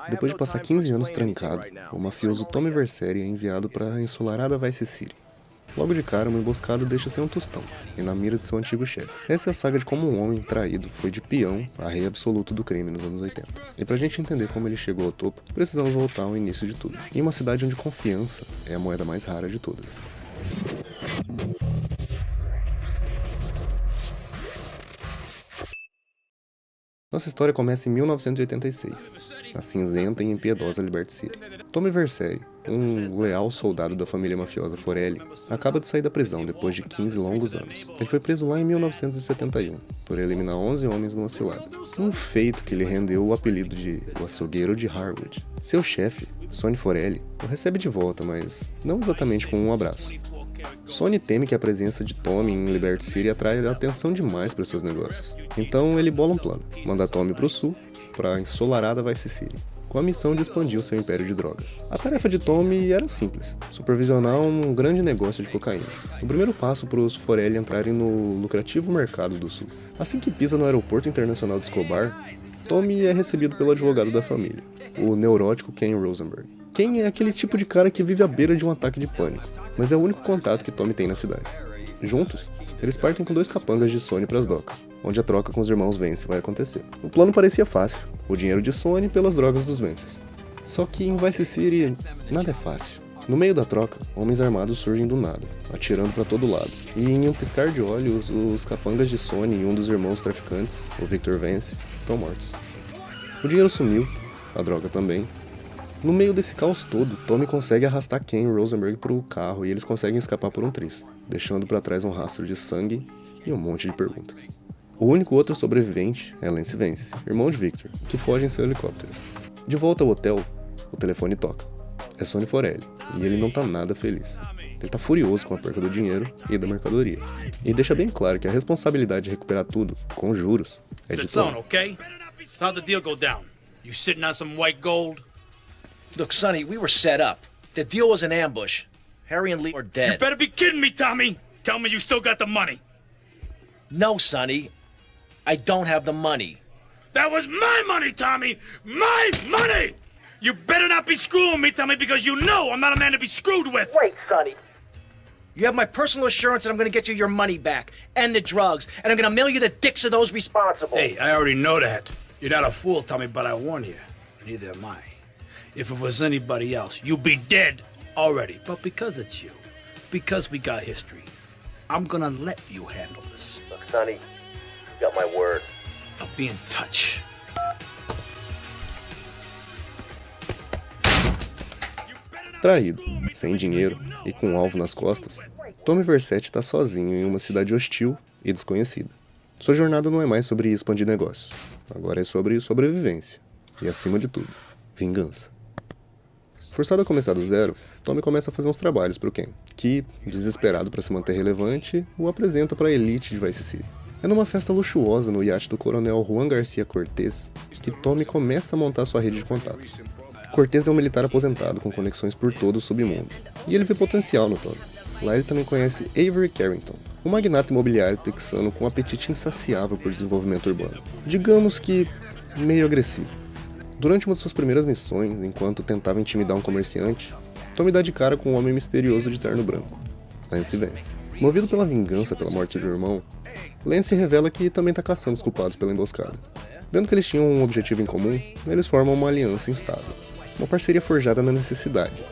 Depois de passar 15 anos trancado, o mafioso Tommy Vercetti é enviado para a ensolarada Vice City. Logo de cara, uma emboscada deixa sem um tostão, e na mira de seu antigo chefe. Essa é a saga de como um homem traído foi de peão a rei absoluto do crime nos anos 80. E pra gente entender como ele chegou ao topo, precisamos voltar ao início de tudo, em uma cidade onde confiança é a moeda mais rara de todas. Nossa história começa em 1986, na cinzenta e impiedosa Liberty City. Tommy Vercetti, um leal soldado da família mafiosa Forelli, acaba de sair da prisão depois de 15 longos anos. Ele foi preso lá em 1971, por eliminar 11 homens numa cilada. Um feito que lhe rendeu o apelido de o açougueiro de Harwood. Seu chefe, Sonny Forelli, o recebe de volta, mas não exatamente com um abraço. Sonny teme que a presença de Tommy em Liberty City atrai atenção demais para os seus negócios. Então ele bola um plano, manda Tommy para o sul, para a ensolarada Vice City, com a missão de expandir o seu império de drogas. A tarefa de Tommy era simples, supervisionar um grande negócio de cocaína. O primeiro passo para os Forelli entrarem no lucrativo mercado do sul. Assim que pisa no aeroporto internacional de Escobar, Tommy é recebido pelo advogado da família, o neurótico Ken Rosenberg. Ken é aquele tipo de cara que vive à beira de um ataque de pânico, mas é o único contato que Tommy tem na cidade. Juntos, eles partem com 2 capangas de Sonny para as docas, onde a troca com os irmãos Vance vai acontecer. O plano parecia fácil, o dinheiro de Sonny pelas drogas dos Vances. Só que em Vice City, nada é fácil. No meio da troca, homens armados surgem do nada, atirando para todo lado. E em um piscar de olhos, os capangas de Sonny e um dos irmãos traficantes, o Victor Vance, estão mortos. O dinheiro sumiu, a droga também. No meio desse caos todo, Tommy consegue arrastar Ken e Rosenberg para o carro e eles conseguem escapar por um triz, deixando para trás um rastro de sangue e um monte de perguntas. O único outro sobrevivente é Lance Vance, irmão de Victor, que foge em seu helicóptero. De volta ao hotel, o telefone toca. É Sonny Forelli, e ele não tá nada feliz. Ele tá furioso com a perca do dinheiro e da mercadoria. E deixa bem claro que a responsabilidade de recuperar tudo, com juros, é de Tommy. So how'd the deal go down? You sitting on some white gold? Look, Sonny, we were set up. The deal was an ambush. Harry and Lee are dead. You better be kidding me, Tommy! Tell me you still got the money. No, Sonny. I don't have the money. That was my money, Tommy! My money! You better not be screwing me, Tommy, because you know I'm not a man to be screwed with! Wait, Sonny. You have my personal assurance that I'm going to get you your money back, and the drugs, and I'm going to mail you the dicks of those responsible. Hey, I already know that. You're not a fool, Tommy, but I warn you. Neither am I. If it was anybody else, you'd be dead already. But because it's you, because we got history, I'm gonna let you handle this. Look, Sonny, you got my word. I'll be in touch. Traído, sem dinheiro e com um alvo nas costas, Tommy Vercetti está sozinho em uma cidade hostil e desconhecida. Sua jornada não é mais sobre expandir negócios, agora é sobre sobrevivência e, acima de tudo, vingança. Forçado a começar do zero, Tommy começa a fazer uns trabalhos para o Ken, que, desesperado para se manter relevante, o apresenta para a elite de Vice City. É numa festa luxuosa no iate do coronel Juan Garcia Cortez que Tommy começa a montar sua rede de contatos. Cortez é um militar aposentado com conexões por todo o submundo, e ele vê potencial no Tommy. Lá ele também conhece Avery Carrington, um magnata imobiliário texano com um apetite insaciável por desenvolvimento urbano. Digamos que meio agressivo. Durante uma de suas primeiras missões, enquanto tentava intimidar um comerciante, Tommy dá de cara com um homem misterioso de terno branco, Lance Vance. Movido pela vingança pela morte do irmão, Lance revela que também está caçando os culpados pela emboscada. Vendo que eles tinham um objetivo em comum, eles formam uma aliança instável, uma parceria forjada na necessidade.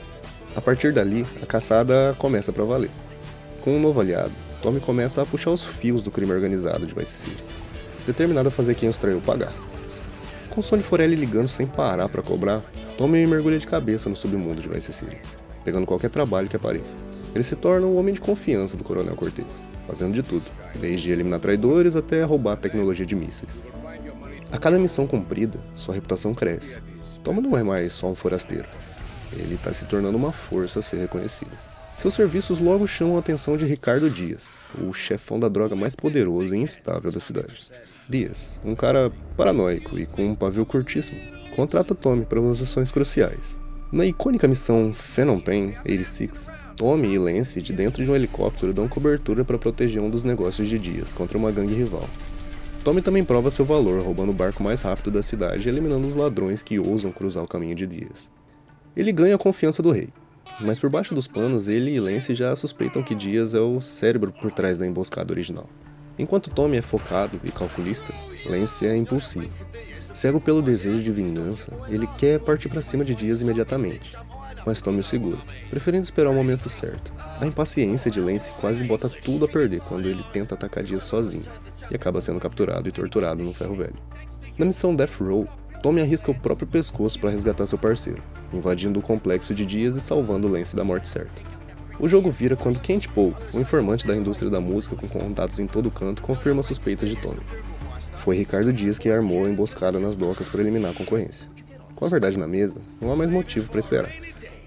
A partir dali, a caçada começa pra valer. Com um novo aliado, Tommy começa a puxar os fios do crime organizado de Vice City, determinado a fazer quem os traiu pagar. Com Sonny Forelli ligando sem parar para cobrar, Tommy mergulha de cabeça no submundo de Vice City, pegando qualquer trabalho que apareça. Ele se torna o homem de confiança do Coronel Cortez, fazendo de tudo, desde eliminar traidores até roubar a tecnologia de mísseis. A cada missão cumprida, sua reputação cresce. Tommy não é mais só um forasteiro, ele está se tornando uma força a ser reconhecida. Seus serviços logo chamam a atenção de Ricardo Dias, o chefão da droga mais poderoso e instável da cidade. Dias, um cara paranoico e com um pavio curtíssimo, contrata Tommy para umas missões cruciais. Na icônica missão Phnom Penh 86, Tommy e Lance, de dentro de um helicóptero, dão cobertura para proteger um dos negócios de Dias contra uma gangue rival. Tommy também prova seu valor roubando o barco mais rápido da cidade e eliminando os ladrões que ousam cruzar o caminho de Diaz. Ele ganha a confiança do rei, mas por baixo dos panos ele e Lance já suspeitam que Diaz é o cérebro por trás da emboscada original. Enquanto Tommy é focado e calculista, Lance é impulsivo. Cego pelo desejo de vingança, ele quer partir para cima de Diaz imediatamente, mas Tommy o segura, preferindo esperar o momento certo. A impaciência de Lance quase bota tudo a perder quando ele tenta atacar Diaz sozinho, e acaba sendo capturado e torturado no ferro velho. Na missão Death Row, Tommy arrisca o próprio pescoço para resgatar seu parceiro, invadindo o complexo de Diaz e salvando Lance da morte certa. O jogo vira quando Kent Poe, um informante da indústria da música com contatos em todo canto, confirma as suspeitas de Tommy. Foi Ricardo Diaz que armou a emboscada nas docas para eliminar a concorrência. Com a verdade na mesa, não há mais motivo para esperar.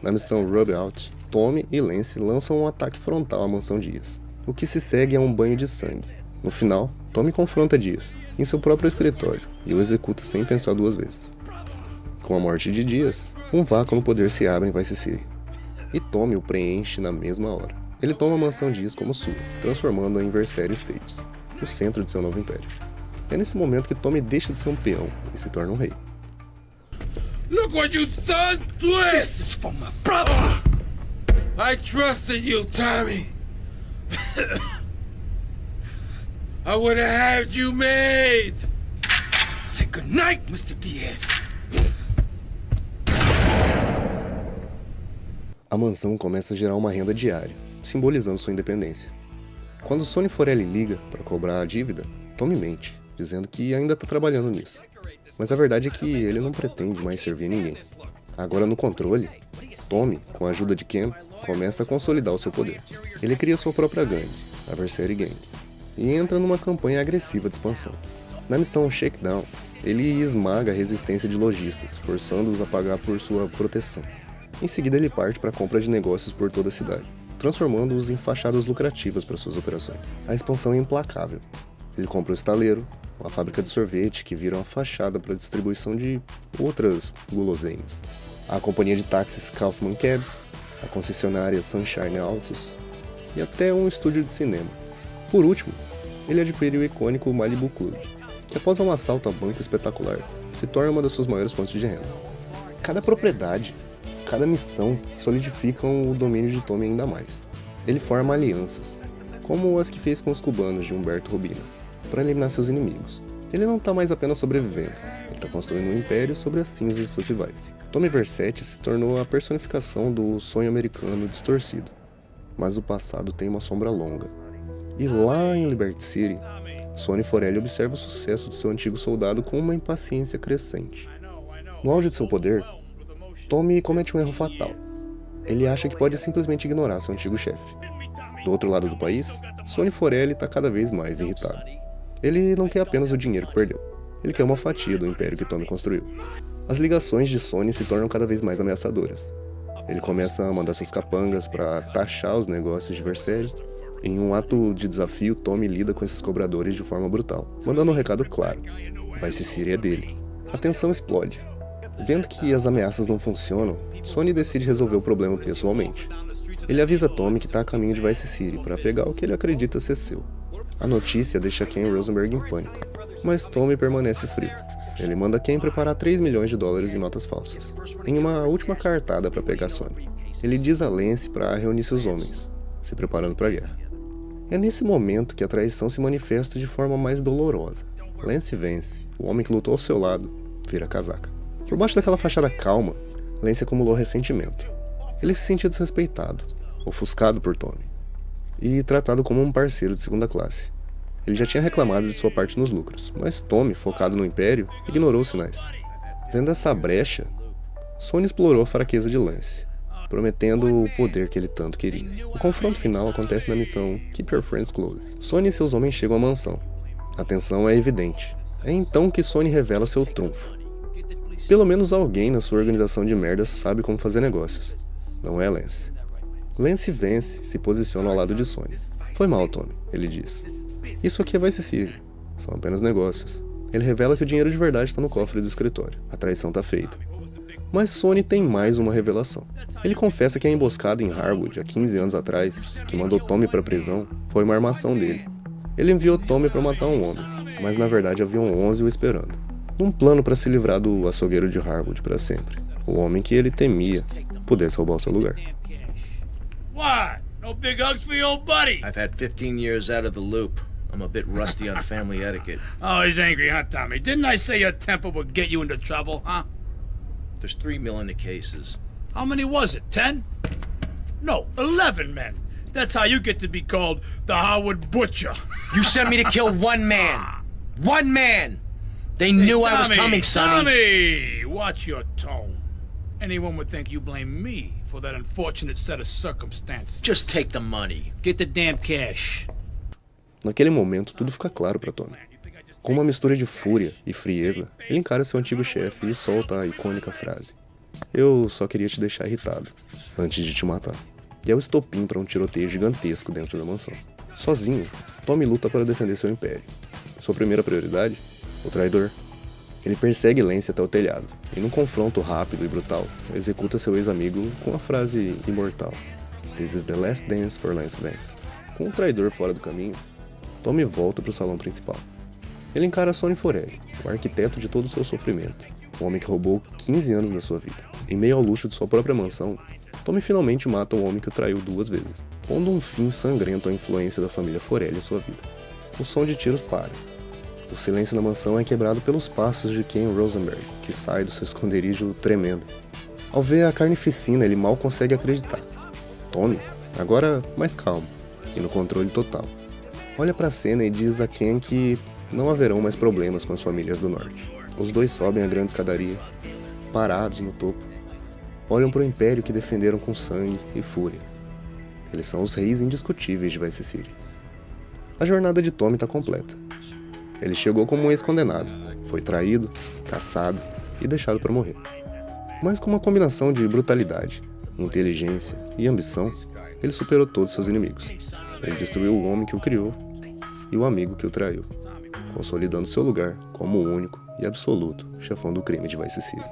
Na missão Rub Out, Tommy e Lance lançam um ataque frontal à mansão Diaz. O que se segue é um banho de sangue. No final, Tommy confronta Diaz em seu próprio escritório e o executa sem pensar duas vezes. Com a morte de Diaz, um vácuo no poder se abre em Vice City, e Tommy o preenche na mesma hora. Ele toma a mansão Diaz como sua, transformando-a em Versailles Estates, o centro de seu novo império. É nesse momento que Tommy deixa de ser um peão e se torna um rei. Look what you done to it! This is for my brother! I trusted you, Tommy. I would have had you made. Say goodnight, Mr. Diaz. A mansão começa a gerar uma renda diária, simbolizando sua independência. Quando Sonny Forelli liga para cobrar a dívida, Tommy mente, dizendo que ainda está trabalhando nisso. Mas a verdade é que ele não pretende mais servir ninguém. Agora no controle, Tommy, com a ajuda de Ken, começa a consolidar o seu poder. Ele cria sua própria gangue, a Versailles Gang, e entra numa campanha agressiva de expansão. Na missão Shakedown, ele esmaga a resistência de lojistas, forçando-os a pagar por sua proteção. Em seguida ele parte para a compra de negócios por toda a cidade, transformando-os em fachadas lucrativas para suas operações. A expansão é implacável. Ele compra o estaleiro, uma fábrica de sorvete que vira uma fachada para a distribuição de outras guloseimas, a companhia de táxis Kaufman Cabs, a concessionária Sunshine Autos e até um estúdio de cinema. Por último, ele adquire o icônico Malibu Club, que após um assalto a banco espetacular, se torna uma das suas maiores fontes de renda. Cada propriedade, cada missão solidificam o domínio de Tommy ainda mais. Ele forma alianças, como as que fez com os cubanos de Humberto Robina, para eliminar seus inimigos. Ele não está mais apenas sobrevivendo, ele está construindo um império sobre as cinzas de seus rivais. Tommy Vercetti se tornou a personificação do sonho americano distorcido, mas o passado tem uma sombra longa. E lá em Liberty City, Sonny Forelli observa o sucesso de seu antigo soldado com uma impaciência crescente. No auge de seu poder, Tommy comete um erro fatal. Ele acha que pode simplesmente ignorar seu antigo chefe. Do outro lado do país, Sonny Forelli está cada vez mais irritado. Ele não quer apenas o dinheiro que perdeu, ele quer uma fatia do império que Tommy construiu. As ligações de Sonny se tornam cada vez mais ameaçadoras. Ele começa a mandar seus capangas para taxar os negócios de Versailles. Em um ato de desafio, Tommy lida com esses cobradores de forma brutal, mandando um recado claro: Vice City é dele. A tensão explode. Vendo que as ameaças não funcionam, Sonny decide resolver o problema pessoalmente. Ele avisa Tommy que está a caminho de Vice City para pegar o que ele acredita ser seu. A notícia deixa Ken Rosenberg em pânico, mas Tommy permanece frio. Ele manda Ken preparar $3 milhões em notas falsas, em uma última cartada para pegar Sonny. Ele diz a Lance para reunir seus homens, se preparando para a guerra. É nesse momento que a traição se manifesta de forma mais dolorosa. Lance vence, o homem que lutou ao seu lado vira casaca. Por baixo daquela fachada calma, Lance acumulou ressentimento. Ele se sentia desrespeitado, ofuscado por Tommy, e tratado como um parceiro de segunda classe. Ele já tinha reclamado de sua parte nos lucros, mas Tommy, focado no império, ignorou os sinais. Vendo essa brecha, Sonny explorou a fraqueza de Lance, prometendo o poder que ele tanto queria. O confronto final acontece na missão Keep Your Friends Close. Sonny e seus homens chegam à mansão. A tensão é evidente. É então que Sonny revela seu trunfo. Pelo menos alguém na sua organização de merda sabe como fazer negócios. Não é Lance. Lance vence, se posiciona ao lado de Sonny. Foi mal, Tommy, ele diz. Isso aqui é Vice City. São apenas negócios. Ele revela que o dinheiro de verdade está no cofre do escritório. A traição está feita. Mas Sonny tem mais uma revelação. Ele confessa que a emboscada em Harwood, há 15 anos atrás, que mandou Tommy para a prisão, foi uma armação dele. Ele enviou Tommy para matar um homem, mas na verdade haviam 11 o esperando. Um plano para se livrar do açougueiro de Harwood para sempre. O homem que ele temia pudesse roubar o seu lugar. What? No big hugs for your old buddy? I've had 15 years out of the loop. I'm a bit rusty on family etiquette. Oh, he's angry, huh, Tommy? Didn't I say your temper would get you into trouble, huh? There's 3 mil in the cases. How many was it? 10? No, 11 men. That's how you get to be called the Howard Butcher. You sent me to kill one man. One man! They knew I was coming, Sonny. Tommy, watch your tone. Anyone would think you blame me for that unfortunate set of circumstances. Just take the money. Get the damn cash. Naquele momento, tudo fica claro para Tommy. Com uma mistura de fúria e frieza, ele encara seu antigo chefe e solta a icônica frase: "Eu só queria te deixar irritado, antes de te matar." E é o estopim para um tiroteio gigantesco dentro da mansão. Sozinho, Tommy luta para defender seu império. Sua primeira prioridade? O traidor. Ele persegue Lance até o telhado, e num confronto rápido e brutal, executa seu ex-amigo com a frase imortal: "This is the last dance for Lance Vance." Com o traidor fora do caminho, Tommy volta para o salão principal. Ele encara Sonny Forelli, o arquiteto de todo o seu sofrimento, um homem que roubou 15 anos da sua vida. Em meio ao luxo de sua própria mansão, Tommy finalmente mata o homem que o traiu 2 vezes, pondo um fim sangrento à influência da família Forelli em sua vida. O som de tiros para. O silêncio na mansão é quebrado pelos passos de Ken Rosenberg, que sai do seu esconderijo tremendo. Ao ver a carnificina, ele mal consegue acreditar. Tommy, agora mais calmo e no controle total, olha para a cena e diz a Ken que não haverão mais problemas com as famílias do norte. Os dois sobem a grande escadaria, parados no topo, olham para o império que defenderam com sangue e fúria. Eles são os reis indiscutíveis de Vice City. A jornada de Tommy está completa. Ele chegou como um ex-condenado, foi traído, caçado e deixado para morrer. Mas com uma combinação de brutalidade, inteligência e ambição, ele superou todos seus inimigos. Ele destruiu o homem que o criou e o amigo que o traiu, consolidando seu lugar como o único e absoluto chefão do crime de Vice City.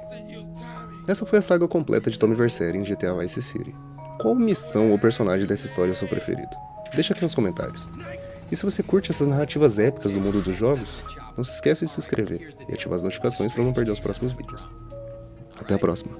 Essa foi a saga completa de Tommy Vercetti em GTA Vice City. Qual missão ou personagem dessa história é o seu preferido? Deixa aqui nos comentários. E se você curte essas narrativas épicas do mundo dos jogos, não se esqueça de se inscrever e ativar as notificações para não perder os próximos vídeos. Até a próxima!